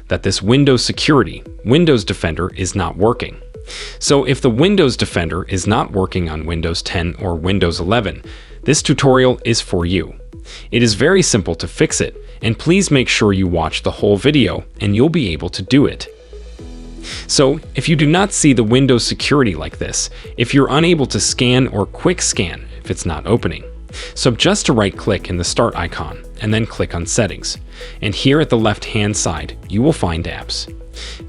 that this Windows Security, Windows Defender is not working. So if the Windows Defender is not working on Windows 10 or Windows 11, this tutorial is for you. It is very simple to fix it, and please make sure you watch the whole video and you'll be able to do it. So if you do not see the Windows Security like this, if you're unable to scan or quick scan if it's not opening, so just to right-click in the Start icon and then click on Settings, and here at the left-hand side you will find Apps.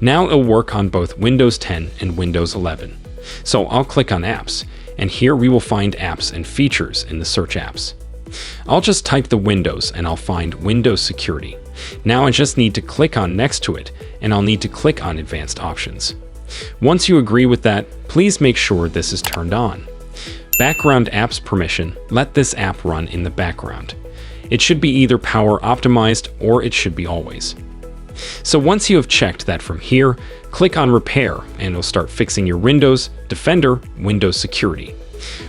Now it'll work on both Windows 10 and Windows 11. So I'll click on Apps, and here we will find Apps and Features in the Search Apps. I'll just type the Windows and I'll find Windows Security. Now I just need to click on next to it, and I'll need to click on Advanced Options. Once you agree with that, please make sure this is turned on. Background Apps Permission, let this app run in the background. It should be either power optimized or it should be always. So once you have checked that from here, click on Repair and it'll start fixing your Windows Defender, Windows Security.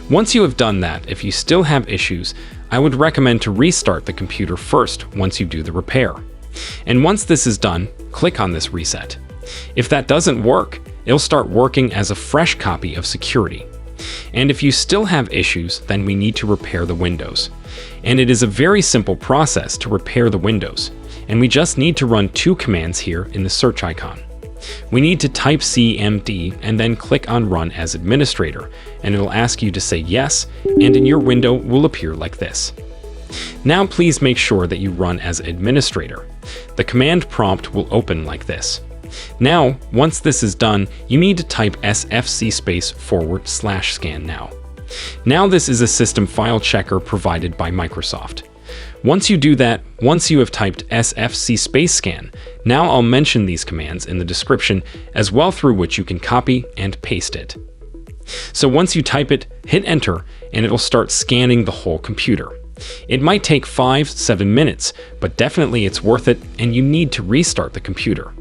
Once you have done that, if you still have issues, I would recommend to restart the computer first once you do the repair. And once this is done, click on this Reset. If that doesn't work, it'll start working as a fresh copy of Security. And if you still have issues, then we need to repair the Windows. And it is a very simple process to repair the Windows, and we just need to run 2 commands here in the search icon. We need to type CMD and then click on Run as Administrator, and it'll ask you to say yes, and in your window will appear like this. Now please make sure that you run as Administrator. The command prompt will open like this. Now, once this is done, you need to type sfc/scan now. Now this is a system file checker provided by Microsoft. Once you do that, once you have typed sfc/scan, now I'll mention these commands in the description as well, through which you can copy and paste it. So once you type it, hit enter and it'll start scanning the whole computer. It might take 5-7 minutes, but definitely it's worth it, and you need to restart the computer.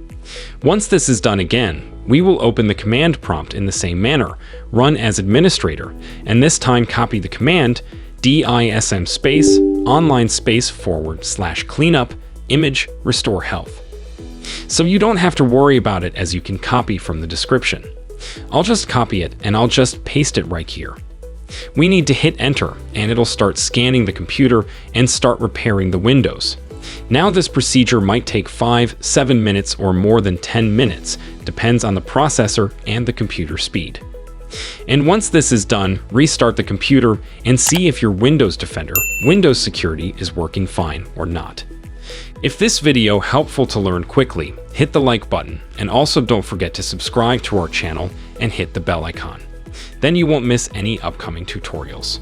Once this is done again, we will open the command prompt in the same manner, run as administrator, and this time copy the command dism:/online/cleanup image restore health. So you don't have to worry about it, as you can copy from the description. I'll just copy it and I'll just paste it right here. We need to hit enter and it'll start scanning the computer and start repairing the Windows. Now this procedure might take 5-7 minutes or more than 10 minutes, depends on the processor and the computer speed. And once this is done, restart the computer and see if your Windows Defender, Windows Security is working fine or not. If this video helpful to learn quickly, hit the like button, and also don't forget to subscribe to our channel and hit the bell icon. Then you won't miss any upcoming tutorials.